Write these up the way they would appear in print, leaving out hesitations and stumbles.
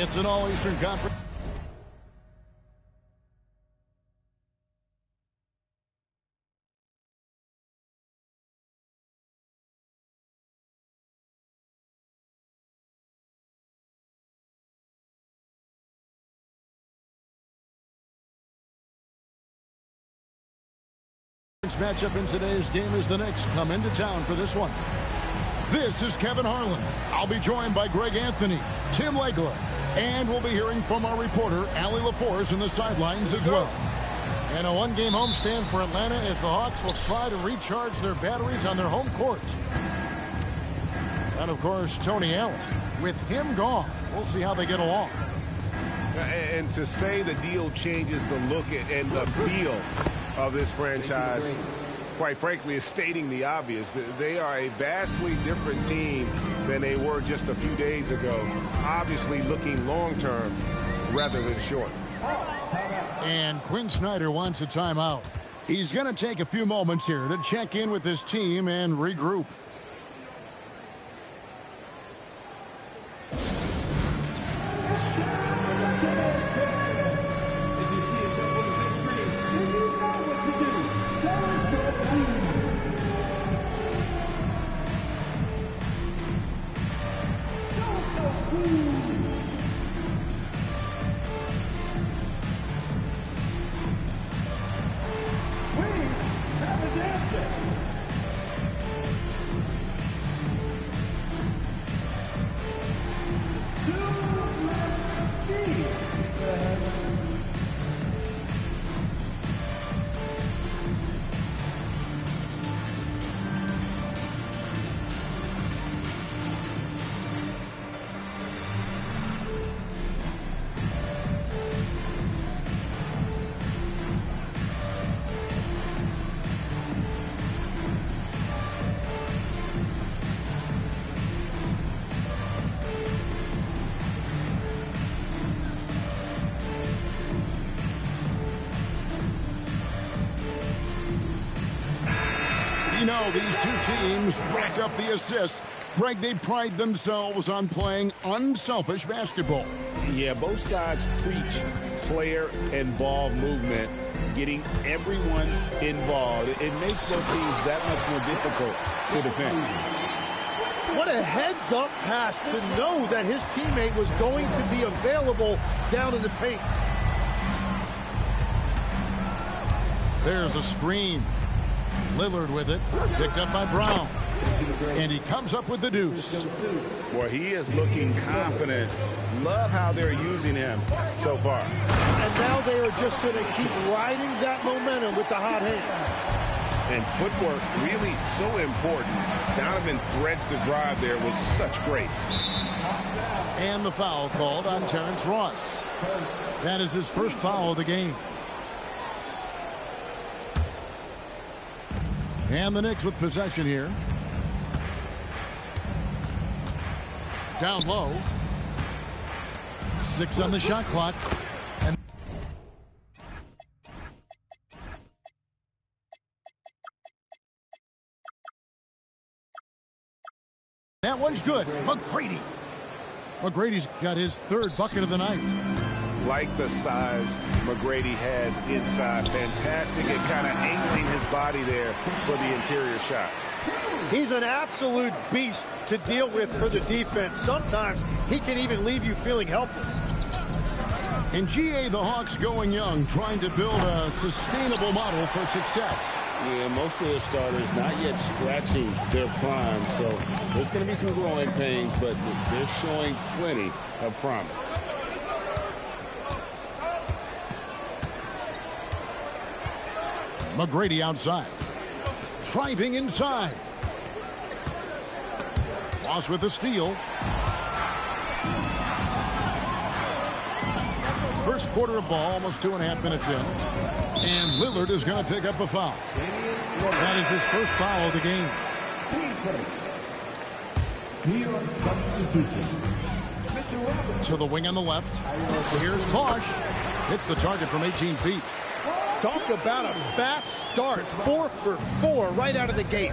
It's an All-Eastern Conference. Matchup in today's game is the Knicks come into town for this one. This is Kevin Harlan. I'll be joined by Greg Anthony, Tim Legler, and we'll be hearing from our reporter, Allie LaForce, in the sidelines as well. And a one-game homestand for Atlanta as the Hawks will try to recharge their batteries on their home court. And, of course, Tony Allen. With him gone, we'll see how they get along. And to say the deal changes the look and the feel of this franchise, quite frankly, is stating the obvious. They are a vastly different team than they were just a few days ago, obviously looking long-term rather than short. And Quinn Snyder wants a timeout. He's going to take a few moments here to check in with his team and regroup. You know, these two teams rack up the assists. Greg, they pride themselves on playing unselfish basketball. Yeah, both sides preach player-involved movement, getting everyone involved. It makes both teams that much more difficult to defend. What a heads-up pass to know that his teammate was going to be available down in the paint. There's a screen. Lillard with it, picked up by Brown. And he comes up with the deuce. Boy, he is looking confident. Love how they're using him so far. And now they are just going to keep riding that momentum with the hot hand. And footwork really so important. Donovan threads the drive there with such grace. And the foul called on Terrence Ross. That is his first foul of the game. And the Knicks with possession here. Down low. 6 on the shot clock. And that one's good. McGrady. McGrady's got his third bucket of the night. Like the size McGrady has inside. Fantastic at kind of angling his body there for the interior shot. He's an absolute beast to deal with for the defense. Sometimes he can even leave you feeling helpless. In GA, the Hawks going young, trying to build a sustainable model for success. Yeah, most of the starters not yet scratching their prime, so there's going to be some growing pains, but they're showing plenty of promise. McGrady outside. Driving inside. Ross with the steal. First quarter of ball, almost 2.5 minutes in. And Lillard is going to pick up a foul. That is his first foul of the game. To the wing on the left. Here's Bosch. Hits the target from 18 feet. Talk about a fast start. 4 for 4 right out of the gate.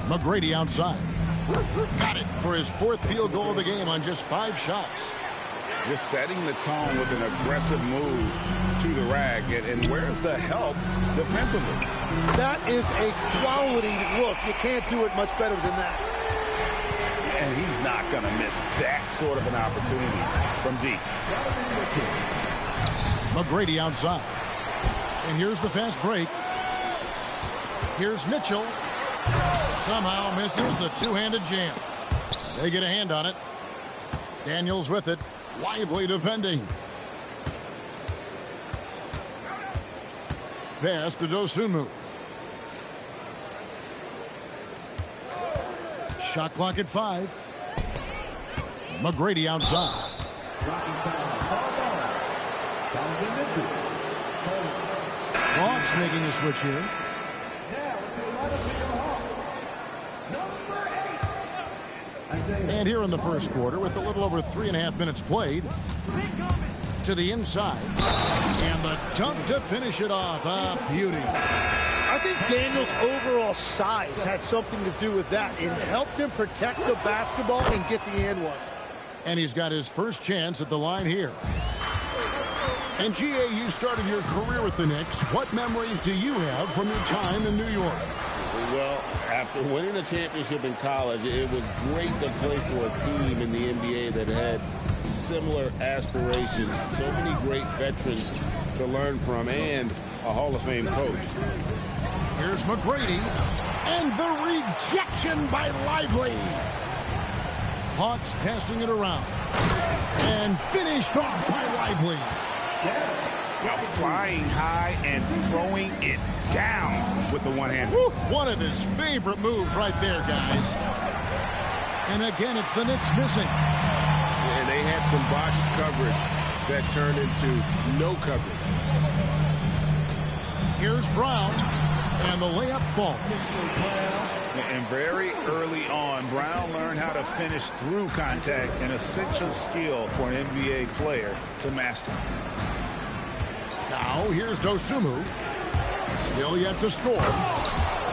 McGrady outside. Got it for his 4th field goal of the game on just 5 shots. Just setting the tone with an aggressive move to the rag. And where's the help defensively? That is a quality look. You can't do it much better than that. And he's not going to miss that sort of an opportunity from deep. McGrady outside. And here's the fast break. Here's Mitchell. Somehow misses the two-handed jam. They get a hand on it. Daniels with it. Lively defending. Pass to Dosunmu. Shot clock at 5. McGrady outside. Hawks making a switch here. And here in the first quarter, with a little over 3.5 minutes played, to the inside. And the dunk to finish it off. A beauty. I think Daniels' overall size had something to do with that. It helped him protect the basketball and get the and one. And he's got his first chance at the line here. And GA, you started your career with the Knicks. What memories do you have from your time in New York? Well, after winning a championship in college, it was great to play for a team in the NBA that had similar aspirations. So many great veterans to learn from and a Hall of Fame coach. Here's McGrady. And the rejection by Lively. Hawks passing it around. And finished off by Lively. Now flying high and throwing it down with the one hand. Woo, one of his favorite moves right there, guys. And again, it's the Knicks missing. And they had some botched coverage that turned into no coverage. Here's Brown. And the layup falls. And very early on, Brown learned how to finish through contact, an essential skill for an NBA player to master. Now, here's Dosunmu. Still yet to score.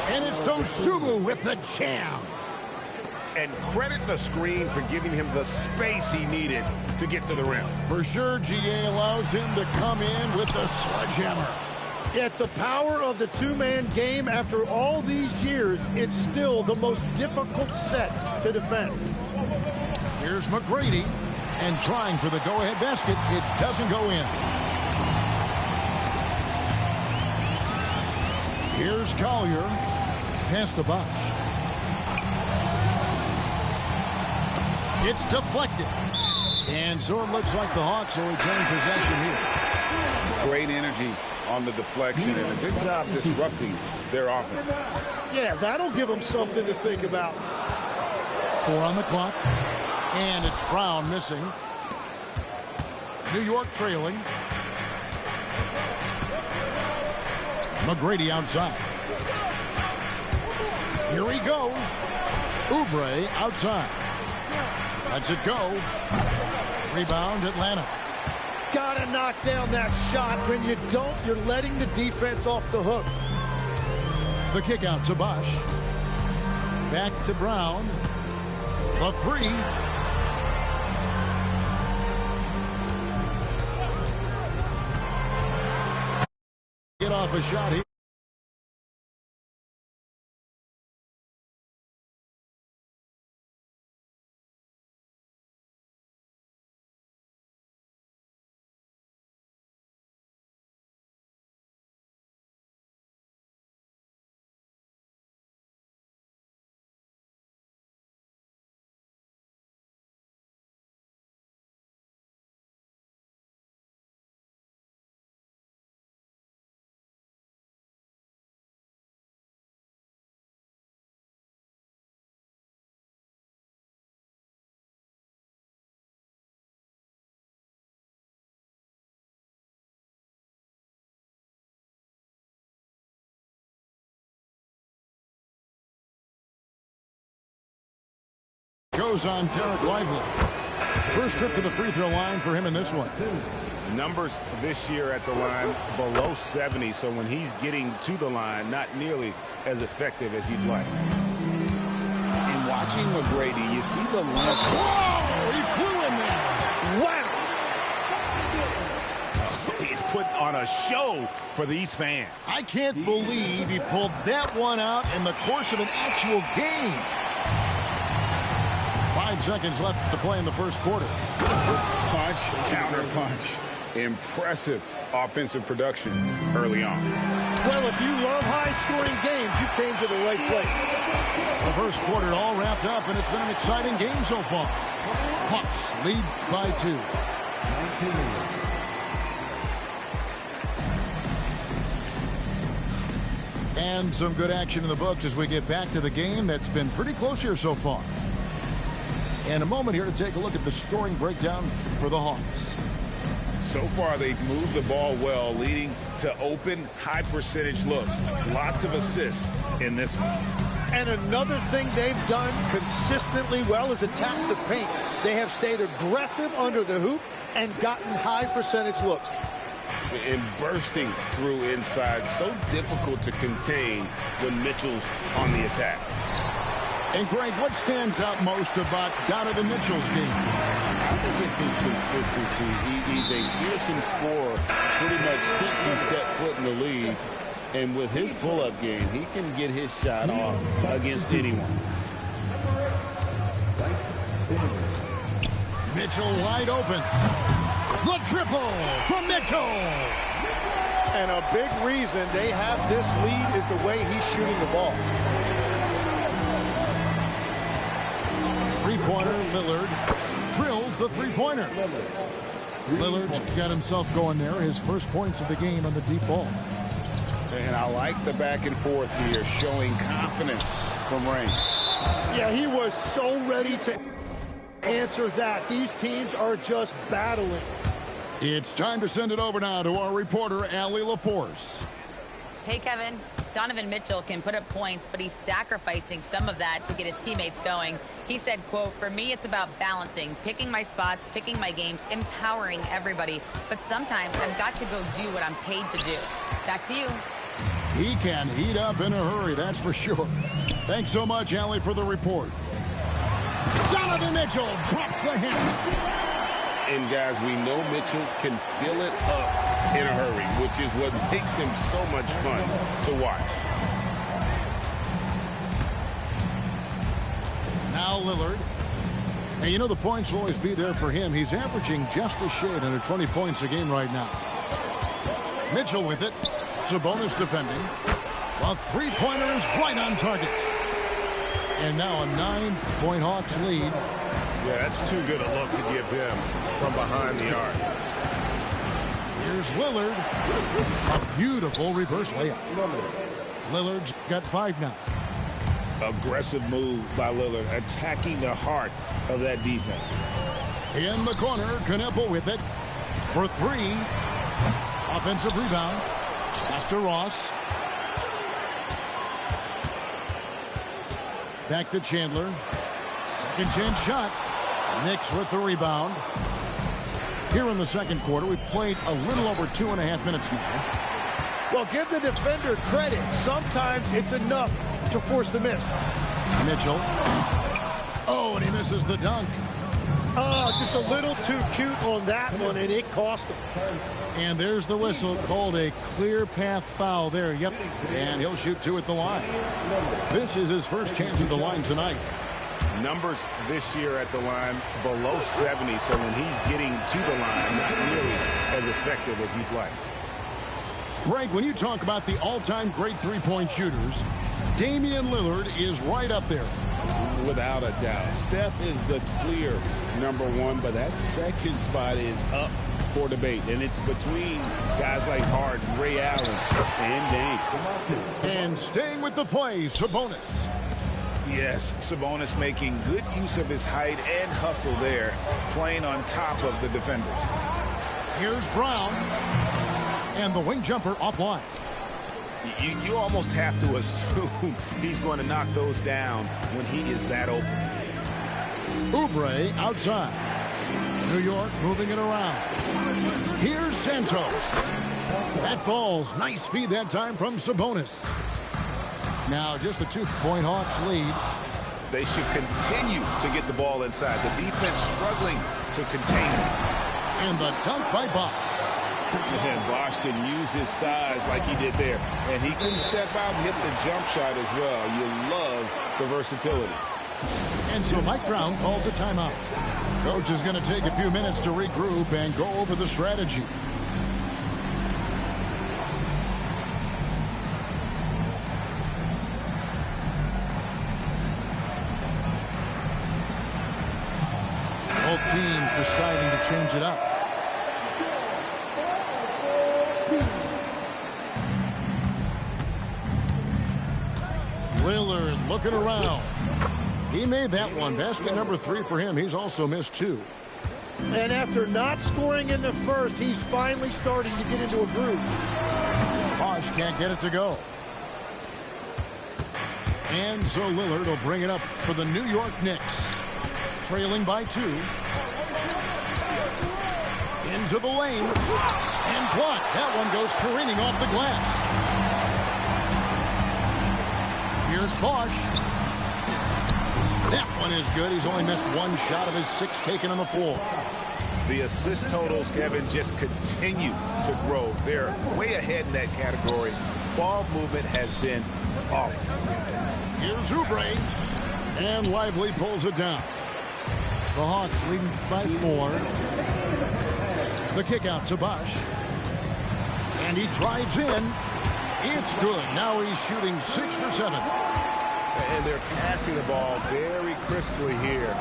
And it's Dosunmu with the jam. And credit the screen for giving him the space he needed to get to the rim. For sure, GA allows him to come in with the sledgehammer. Yeah, it's the power of the two-man game. After all these years, it's still the most difficult set to defend. Here's McGrady. And trying for the go-ahead basket. It doesn't go in. Here's Collier. Pass to Bosch. It's deflected. And so it looks like the Hawks will retain possession here. Great energy on the deflection and a good job disrupting their offense. Yeah, that'll give them something to think about. 4 on the clock. And it's Brown missing. New York trailing. McGrady outside. Here he goes. Oubre outside. Lets it go. Rebound, Atlanta. Gotta knock down that shot. When you don't, you're letting the defense off the hook. The kick out to Bosch. Back to Brown. The 3. Get off a shot here. Goes on Derek Lively. First trip to the free throw line for him in this one. Numbers this year at the line below 70, so when he's getting to the line, not nearly as effective as you'd like. And watching McGrady, you see the length. Whoa! He flew in there. Wow! He's putting on a show for these fans. I can't believe he pulled that one out in the course of an actual game. 5 seconds left to play in the first quarter. Punch, counter punch. Impressive offensive production early on. Well, if you love high-scoring games, you came to the right place. The first quarter all wrapped up, and it's been an exciting game so far. Hawks lead by 2. And some good action in the books as we get back to the game that's been pretty close here so far. And a moment here to take a look at the scoring breakdown for the Hawks. So far, they've moved the ball well, leading to open, high-percentage looks. Lots of assists in this one. And another thing they've done consistently well is attack the paint. They have stayed aggressive under the hoop and gotten high-percentage looks. And bursting through inside. So difficult to contain when Mitchell's on the attack. And, Greg, what stands out most about Donovan Mitchell's game? I think it's his consistency. He's a fearsome scorer pretty much since he set foot in the league. And with his pull-up game, he can get his shot off against anyone. Mitchell wide open. The triple from Mitchell. And a big reason they have this lead is the way he's shooting the ball. Three-pointer, Lillard drills the three-pointer. Lillard's got himself going there. His first points of the game on the deep ball. And I like the back and forth here, showing confidence from Rain. Yeah, he was so ready to answer that. These teams are just battling. It's time to send it over now to our reporter, Allie LaForce. Hey, Kevin. Donovan Mitchell can put up points, but he's sacrificing some of that to get his teammates going. He said, quote, "For me, it's about balancing, picking my spots, picking my games, empowering everybody. But sometimes I've got to go do what I'm paid to do." Back to you. He can heat up in a hurry, that's for sure. Thanks so much, Allie, for the report. Donovan Mitchell drops the hit. And, guys, we know Mitchell can fill it up in a hurry, which is what makes him so much fun to watch. Now Lillard. And you know the points will always be there for him. He's averaging just a shade under 20 points a game right now. Mitchell with it. Sabonis defending. A three-pointer is right on target. And now a 9-point Hawks lead. Yeah, that's too good a look to give him from behind the arc. Here's Lillard. A beautiful reverse layup. Lillard's got 5 now. Aggressive move by Lillard, attacking the heart of that defense. In the corner, Kneppel with it for 3. Offensive rebound. Pass to Ross. Back to Chandler. Second chance shot. Knicks with the rebound. Here in the second quarter, we've played a little over 2.5 minutes now. Well, give the defender credit. Sometimes it's enough to force the miss. Mitchell. Oh, and he misses the dunk. Oh, just a little too cute on that one, and it cost him. And there's the whistle, called a clear path foul there. Yep, and he'll shoot 2 at the line. This is his first chance at the line tonight. Numbers this year at the line below 70, so when he's getting to the line, not nearly as effective as he'd like. Greg, when you talk about the all-time great three-point shooters, Damian Lillard is right up there. Without a doubt. Steph is the clear #1, but that second spot is up for debate. And it's between guys like Harden, Ray Allen, and Dame. And staying with the play, Sabonis. Yes, Sabonis making good use of his height and hustle there, playing on top of the defenders. Here's Brown. And the wing jumper offline. You almost have to assume he's going to knock those down when he is that open. Oubre outside. New York moving it around. Here's Santos. That falls. Nice feed that time from Sabonis. Now just a 2-point Hawks lead. They should continue to get the ball inside. The defense struggling to contain it. And the dunk by Bosch. And Bosch can use his size like he did there. And he can step out and hit the jump shot as well. You love the versatility. And so Mike Brown calls a timeout. Coach is going to take a few minutes to regroup and go over the strategy. Both teams deciding to change it up. Lillard looking around. He made that one. Basket number 3 for him. He's also missed 2. And after not scoring in the first, he's finally starting to get into a groove. Bosch can't get it to go. And so Lillard will bring it up for the New York Knicks. Trailing by 2. Into the lane. And blocked. That one goes careening off the glass. Here's Bosch. That one is good. He's only missed 1 shot of his 6 taken on the floor. The assist totals, Kevin, just continue to grow. They're way ahead in that category. Ball movement has been flawless. Here's Oubre. And Lively pulls it down. The Hawks leading by 4. The kick out to Bosch. And he drives in. It's good. Now he's shooting 6 for 7. And they're passing the ball very crisply here.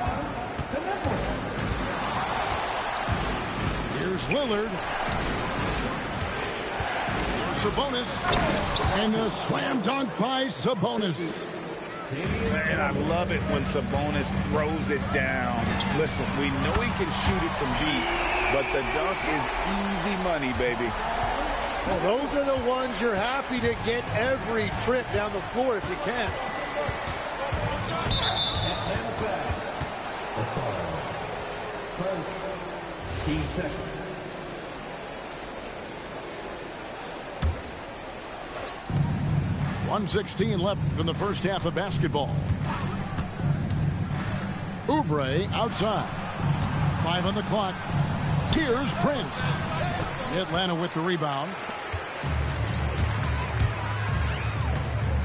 Here's Lillard. Sabonis. And a slam dunk by Sabonis. And I love it when Sabonis throws it down. Listen, we know he can shoot it from deep, but the dunk is easy money, baby. Well, those are the ones you're happy to get every trip down the floor if you can. Seconds. 1:16 left in the first half of basketball. Oubre outside. 5 on the clock. Here's Prince. Atlanta with the rebound.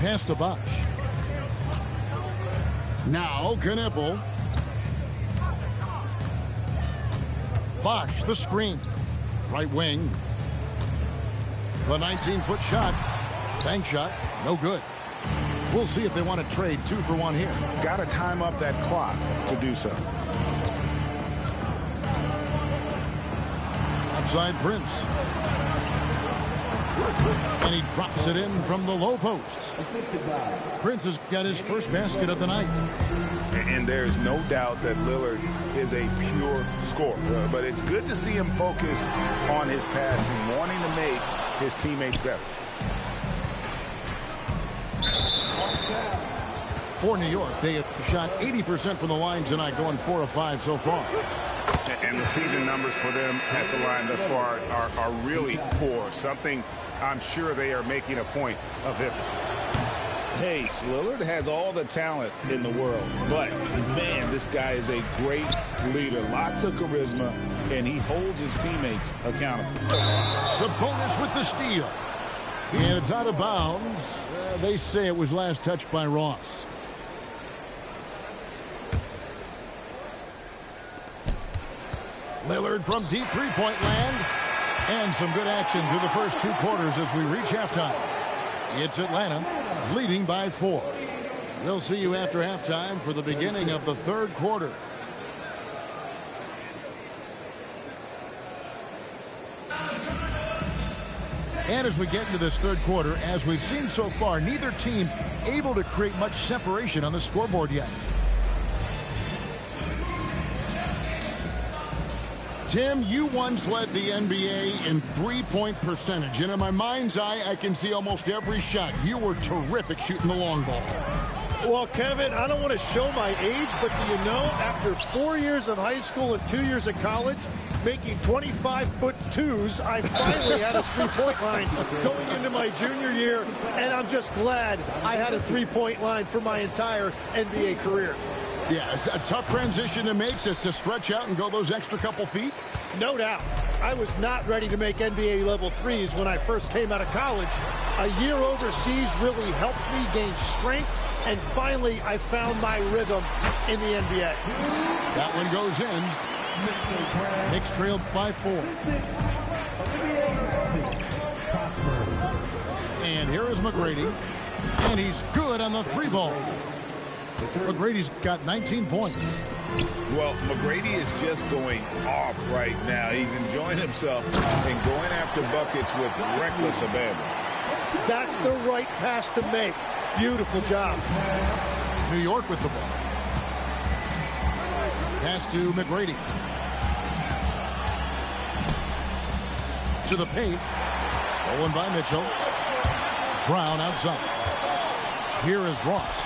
Pass to Bosch. Now Knippel. Bosch, the screen. Right wing. The 19-foot shot. Bank shot. No good. We'll see if they want to trade 2 for 1 here. Got to time up that clock to do so. Outside Prince. And he drops it in from the low post. Prince has got his first basket of the night. And there's no doubt that Lillard is a pure scorer. But it's good to see him focus on his passing, wanting to make his teammates better. For New York, they have shot 80% from the line tonight, going 4 of 5 so far. And the season numbers for them at the line thus far are really poor. Something I'm sure they are making a point of emphasis. Hey, Lillard has all the talent in the world, but man, this guy is a great leader. Lots of charisma, and he holds his teammates accountable. Sabonis with the steal. And it's out of bounds. They say it was last touched by Ross. Lillard from deep three-point land. And some good action through the first 2 quarters as we reach halftime. It's Atlanta leading by 4. We'll see you after halftime for the beginning of the 3rd quarter. And as we get into this 3rd quarter, as we've seen so far, neither team able to create much separation on the scoreboard yet. Tim, you once led the NBA in three-point percentage, and in my mind's eye, I can see almost every shot. You were terrific shooting the long ball. Well, Kevin, I don't want to show my age, but do you know, after 4 years of high school and 2 years of college, making 25'2", I finally had a three-point line going into my junior year, and I'm just glad I had a three-point line for my entire NBA career. Yeah, it's a tough transition to make to stretch out and go those extra couple feet. No doubt. I was not ready to make NBA level threes when I first came out of college. A year overseas really helped me gain strength, and finally I found my rhythm in the NBA. That one goes in. Knicks trailed by 4. And here is McGrady. And he's good on the 3-ball. McGrady's got 19 points. Well, McGrady is just going off right now. He's enjoying himself and going after buckets with reckless abandon. That's the right pass to make. Beautiful job. New York with the ball. Pass to McGrady. To the paint. Stolen by Mitchell. Brown outside. Here is Ross.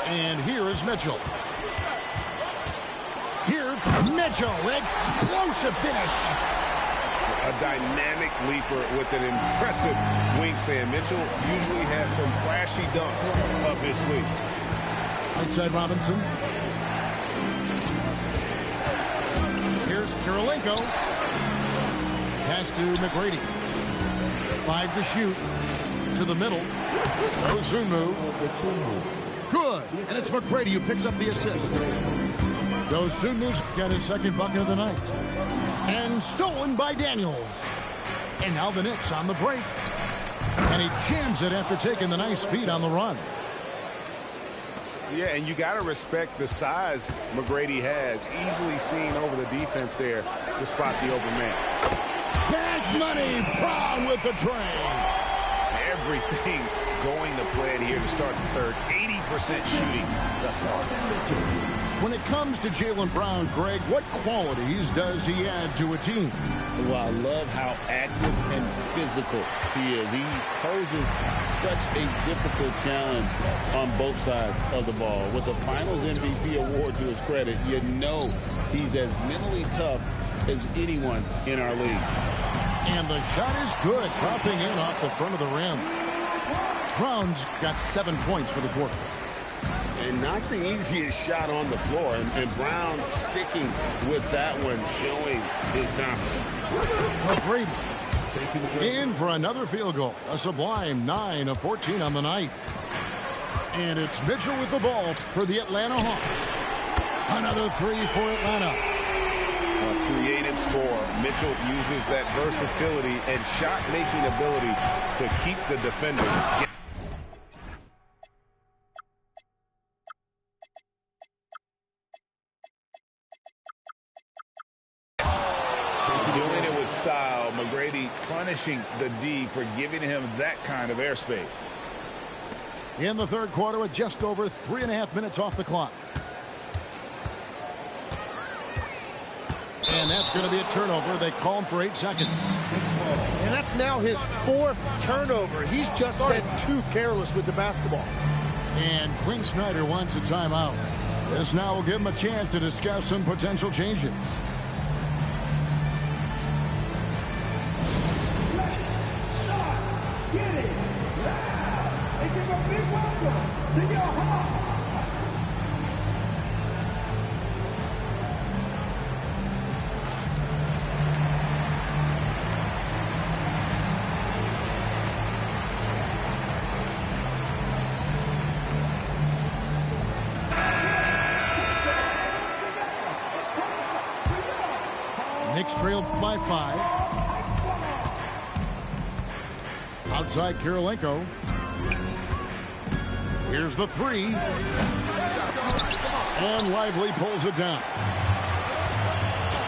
And here is Mitchell. Here comes Mitchell. Explosive finish. A dynamic leaper with an impressive wingspan. Mitchell usually has some flashy dunks up his sleeve. Outside Robinson. Here's Kirilenko. Pass to McGrady. 5 to shoot. To the middle. Dosunmu. Good. And it's McGrady who picks up the assist. Dosunmu's got his second bucket of the night. And stolen by Daniels. And now the Knicks on the break. And he jams it after taking the nice feed on the run. Yeah, and you got to respect the size McGrady has. Easily seen over the defense there to spot the open man. Cash money. Brown with the train. Everything going to plan here to start the third. 80% shooting thus far. When it comes to Jaylen Brown, Greg, what qualities does he add to a team? Well, I love how active and physical he is. He poses such a difficult challenge on both sides of the ball. With the Finals MVP award to his credit, you know he's as mentally tough as anyone in our league. And the shot is good, dropping in off the front of the rim. Brown's got 7 points for the quarter. And not the easiest shot on the floor. And Brown sticking with that one, showing his confidence. McGrady in for another field goal. A sublime 9 of 14 on the night. And it's Mitchell with the ball for the Atlanta Hawks. Another 3 for Atlanta. A creative score. Mitchell uses that versatility and shot-making ability to keep the defenders. Doing it with style. McGrady punishing the D for giving him that kind of airspace. In the third quarter with just over 3.5 minutes off the clock. And that's going to be a turnover. They call him for 8 seconds. And that's now his 4th turnover. He's just been too careless with the basketball. And Quinn Snyder wants a timeout. This now will give him a chance to discuss some potential changes. Knicks trailed by 5. Outside Kirilenko. Here's the 3. And Lively pulls it down.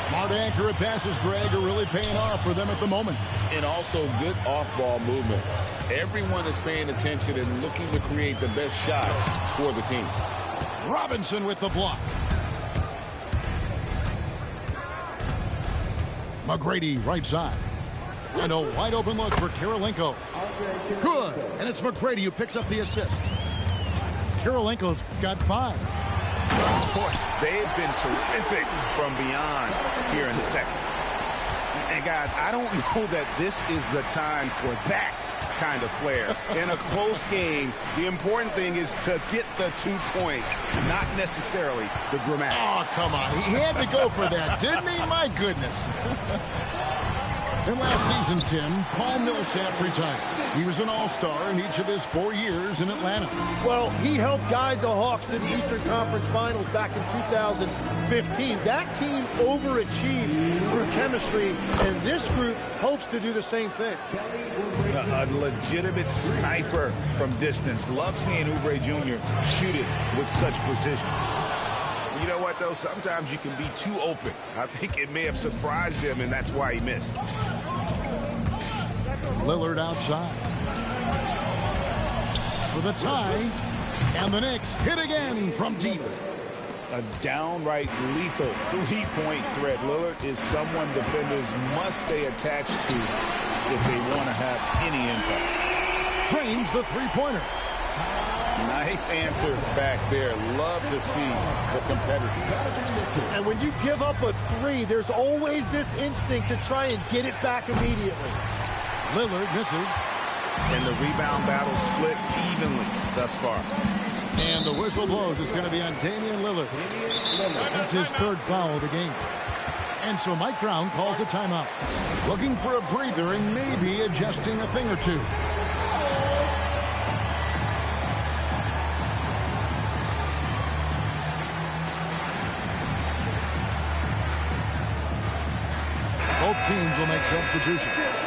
Smart accurate passes, Greg, are really paying off for them at the moment. And also good off-ball movement. Everyone is paying attention and looking to create the best shot for the team. Robinson with the block. McGrady right side. And a wide open look for Kirilenko. Good. And it's McGrady who picks up the assist. Kirilenko's got 5. Boy, they've been terrific from beyond here in the second. And guys, I don't know that this is the time for that kind of flair. In a close game, the important thing is to get the 2 points, not necessarily the dramatics. Oh, come on. He had to go for that, didn't he? My goodness. And last season, Tim, Paul Millsap retired. He was an all-star in each of his 4 years in Atlanta. Well, he helped guide the Hawks to the Eastern Conference Finals back in 2015. That team overachieved through chemistry, and this group hopes to do the same thing. A legitimate sniper from distance. Love seeing Oubre Jr. shoot it with such precision. You know what, though? Sometimes you can be too open. I think it may have surprised him, and that's why he missed. Lillard outside for the tie, and the Knicks hit again from deep. A downright lethal three-point threat. Lillard is someone defenders must stay attached to if they want to have any impact. Trains the three-pointer. Nice answer back there. Love to see the competitor. And when you give up a 3, there's always this instinct to try and get it back immediately. Lillard misses. And the rebound battle split evenly thus far. And the whistle blows. It's going to be on Damian Lillard. That's his 3rd foul of the game. And so Mike Brown calls a timeout. Looking for a breather and maybe adjusting a thing or two. Both teams will make substitutions.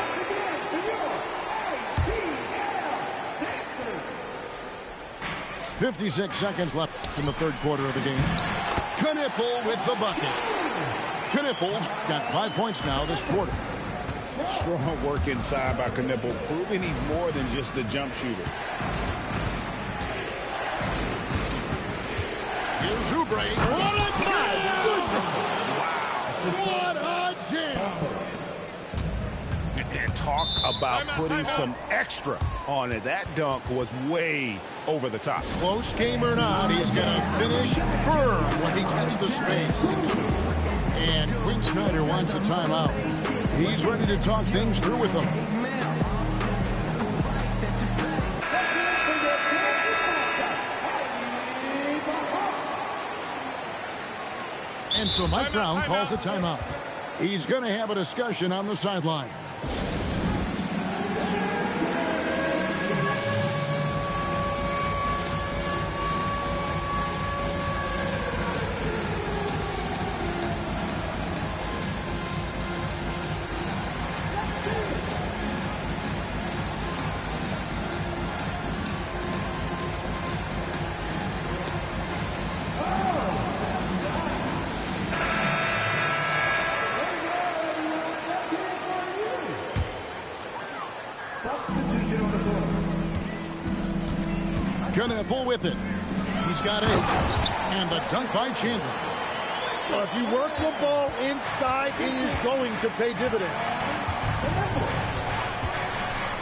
56 seconds left in the 3rd quarter of the game. Knipple with the bucket. Knipple's got 5 points now this quarter. Strong work inside by Knipple, proving he's more than just a jump shooter. Here's Oubre. What a jam! What a jam! And talk about putting some extra on it. That dunk was way over the top. Close game or not, he's going to finish firm when he gets the space. And Quinn Snyder wants a timeout. He's ready to talk things through with them. And so Mike Brown calls a timeout. He's going to have a discussion on the sideline. Knipple with it. He's got 8. And the dunk by Chandler. Well, if you work the ball inside, it is going to pay dividends.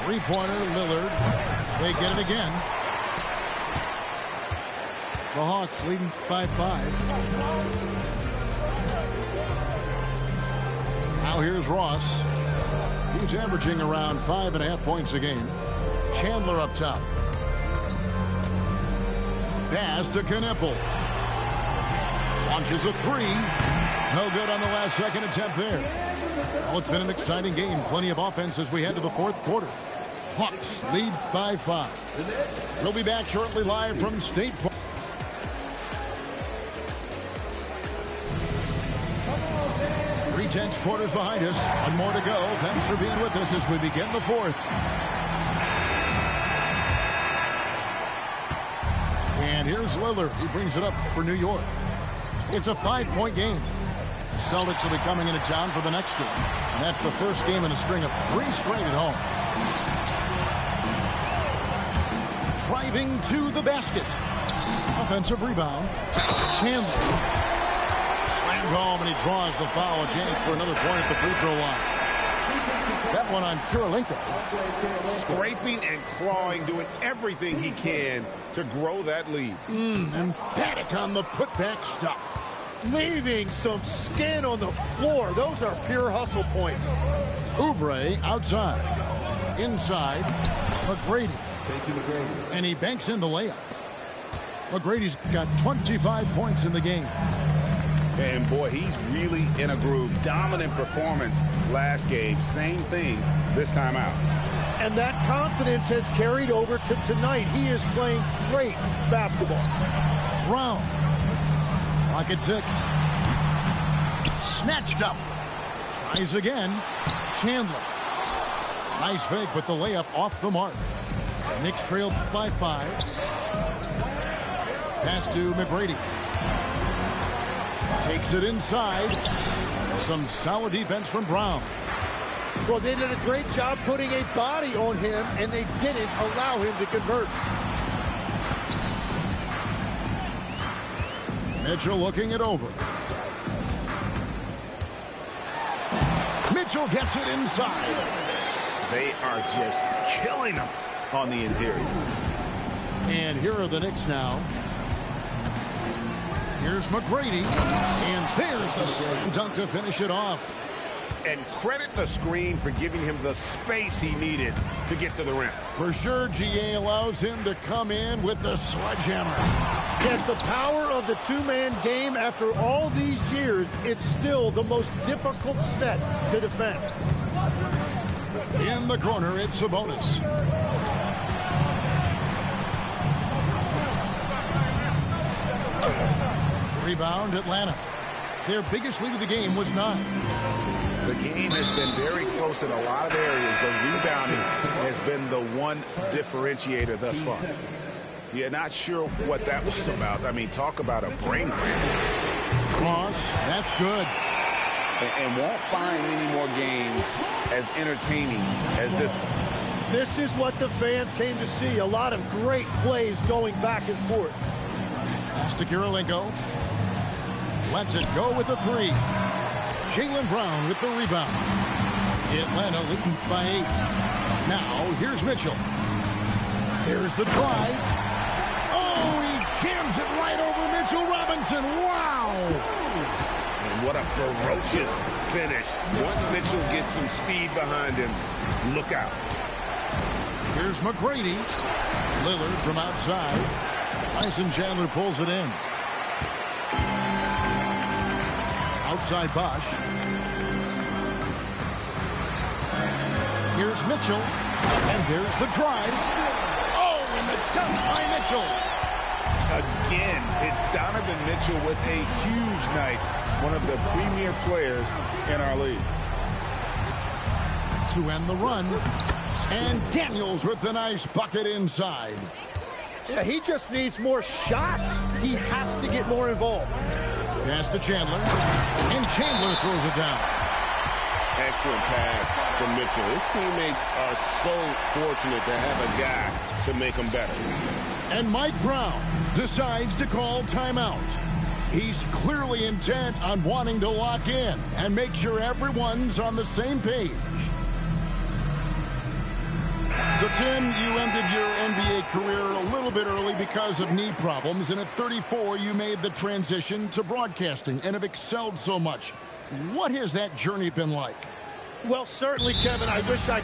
Three-pointer, Lillard. They get it again. The Hawks leading by 5. Now here's Ross. He's averaging around 5.5 points a game. Chandler up top. Pass to Knipple. Launches a 3. No good on the last second attempt there. Well, it's been an exciting game. Plenty of offense as we head to the 4th quarter. Hawks lead by 5. We'll be back shortly live from State Farm. Tense quarters behind us. One more to go. Thanks for being with us as we begin the 4th. And here's Lillard. He brings it up for New York. It's a 5-point game. The Celtics will be coming into town for the next game. And that's the first game in a string of 3 straight at home. Driving to the basket. Offensive rebound. Chandler. Slammed home, and he draws the foul. A chance for another point at the free throw line. That one on Kirilenko. Scraping and clawing, doing everything he can to grow that lead. Emphatic on the putback stuff. Leaving some skin on the floor. Those are pure hustle points. Oubre outside. Inside, McGrady. And he banks in the layup. McGrady's got 25 points in the game. And boy, he's really in a groove. Dominant performance last game. Same thing this time out. And that confidence has carried over to tonight. He is playing great basketball. Brown. Pocket 6. Snatched up. Tries again. Chandler. Nice fake, but the layup off the mark. Knicks trailed by 5. Pass to McGrady. Takes it inside. Some solid defense from Brown. Well, they did a great job putting a body on him, and they didn't allow him to convert. Mitchell looking it over. Mitchell gets it inside. They are just killing them on the interior. And here are the Knicks now. Here's McGrady. And there's the slam dunk to finish it off. And credit the screen for giving him the space he needed to get to the rim. For sure, GA allows him to come in with the sledgehammer. Yes, the power of the two-man game after all these years, it's still the most difficult set to defend. In the corner, it's Sabonis. Rebound, Atlanta. Their biggest lead of the game was 9. The game has been very close in a lot of areas, but rebounding has been the one differentiator thus far. Yeah, not sure what that was about. I mean, talk about a brain cramp. Cross, that's good. And won't find many more games as entertaining as this one. This is what the fans came to see. A lot of great plays going back and forth. Pass to Kirilenko. Lets it go with the 3. Jaylen Brown with the rebound. Atlanta leading by 8. Now, here's Mitchell. There's the drive. Oh, he jams it right over Mitchell Robinson. Wow! And what a ferocious finish. Once Mitchell gets some speed behind him, look out. Here's McGrady. Lillard from outside. Tyson Chandler pulls it in. Outside Bosch. Here's Mitchell. And there's the drive. Oh, and the dunk by Mitchell. Again, it's Donovan Mitchell with a huge night. One of the premier players in our league. To end the run. And Daniels with the nice bucket inside. Yeah, he just needs more shots. He has to get more involved. Pass to Chandler. And Chandler throws it down. Excellent pass from Mitchell. His teammates are so fortunate to have a guy to make them better. And Mike Brown decides to call timeout. He's clearly intent on wanting to lock in and make sure everyone's on the same page. So, Tim, you ended your NBA career a little bit early because of knee problems, and at 34, you made the transition to broadcasting and have excelled so much. What has that journey been like? Well, certainly, Kevin, I wish I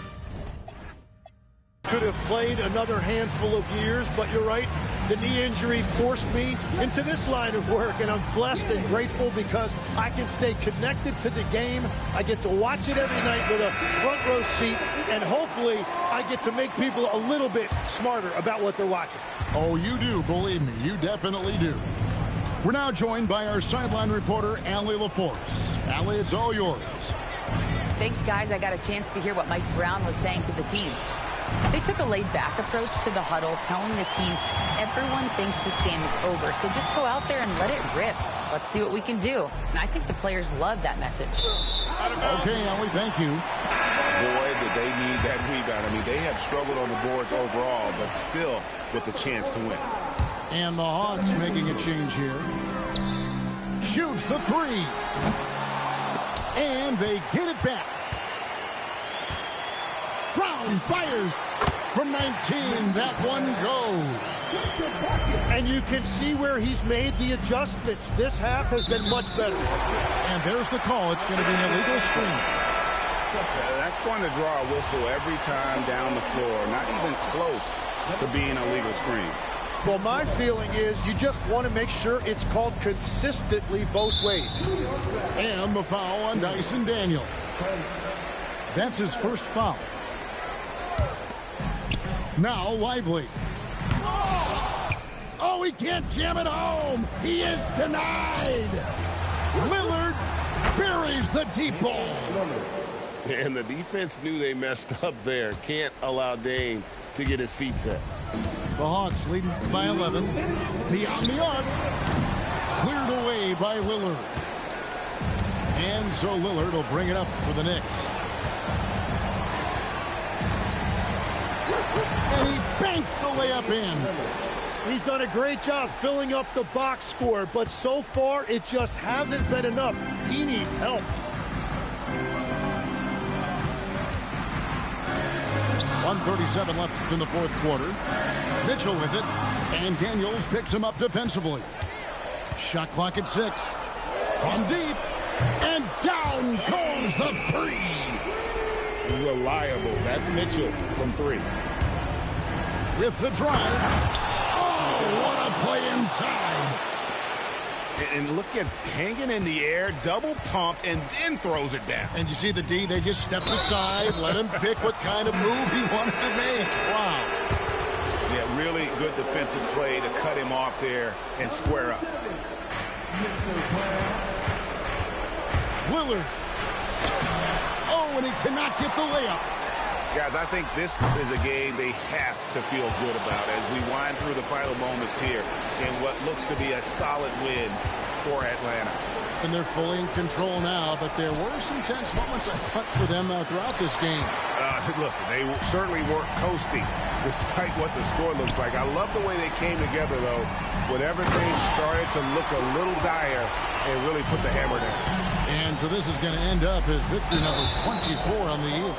could have played another handful of years, but you're right. The knee injury forced me into this line of work, and I'm blessed and grateful because I can stay connected to the game. I get to watch it every night with a front row seat, and hopefully I get to make people a little bit smarter about what they're watching. Oh, you do, believe me. You definitely do. We're now joined by our sideline reporter, Allie LaForce. Allie, it's all yours. Thanks, guys. I got a chance to hear what Mike Brown was saying to the team. They took a laid-back approach to the huddle, telling the team everyone thinks this game is over, so just go out there and let it rip. Let's see what we can do. And I think the players love that message. Okay, Allie, thank you. Boy, did they need that rebound. I mean, they have struggled on the boards overall, but still with the chance to win. And the Hawks making a change here. Shoots the 3. And they get it back. down, fires from 19. That one goes. And you can see where he's made the adjustments. This half has been much better. And there's the call. It's going to be an illegal screen. That's going to draw a whistle every time down the floor. Not even close to being a legal screen. Well, my feeling is you just want to make sure it's called consistently both ways. And the foul on Dyson Daniel. That's his first foul. Now Lively. Oh, he can't jam it home. He is denied. Lillard buries the deep ball. And the defense knew they messed up there. Can't allow Dame to get his feet set. The Hawks leading by 11. Beyond the arc. Cleared away by Lillard. And so Lillard will bring it up for the Knicks. And he banks the layup in. He's done a great job filling up the box score, but so far it just hasn't been enough. He needs help. 1:37 left in the fourth quarter. Mitchell with it, and Daniels picks him up defensively. Shot clock at 6. From deep, and down goes the three. Reliable. That's Mitchell from 3. With the drive. Oh, what a play inside. And look at hanging in the air, double pump, and then throws it down. And you see the D, they just stepped aside, let him pick what kind of move he wanted to make. Wow. Yeah, really good defensive play to cut him off there and square up. Lillard. Oh, and he cannot get the layup. Guys, I think this is a game they have to feel good about as we wind through the final moments here in what looks to be a solid win for Atlanta. And they're fully in control now, but there were some tense moments, I thought, for them throughout this game. Listen, they certainly weren't coasting despite what the score looks like. I love the way they came together, though, when everything started to look a little dire and really put the hammer down. And so this is going to end up as victory number 24 on the year.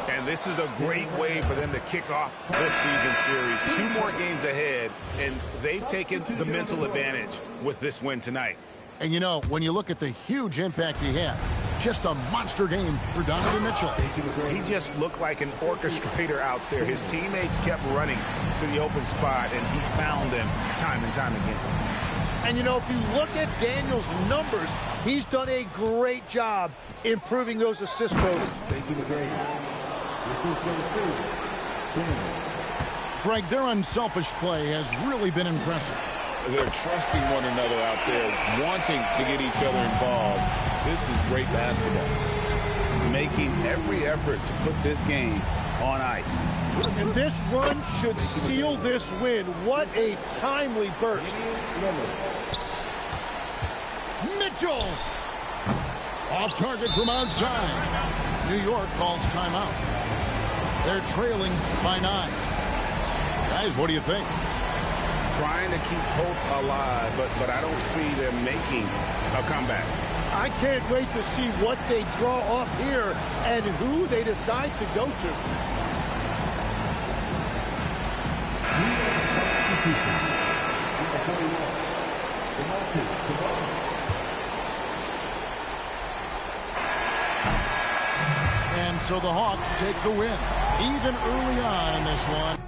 And this is a great way for them to kick off this season series. 2 more games ahead, and they've taken the mental advantage with this win tonight. And, you know, when you look at the huge impact he had, just a monster game for Donovan Mitchell. He just looked like an orchestrator out there. His teammates kept running to the open spot, and he found them time and time again. And, you know, if you look at Daniel's numbers, he's done a great job improving those assist totals. Greg, their unselfish play has really been impressive. They're trusting one another out there, wanting to get each other involved. This is great basketball. Making every effort to put this game on ice. And this run should seal this win. What a timely burst. Mitchell! Off target from outside. New York calls timeout. They're trailing by 9. Guys, what do you think? Trying to keep hope alive, but I don't see them making a comeback. I can't wait to see what they draw up here and who they decide to go to. And so the Hawks take the win, even early on in this one.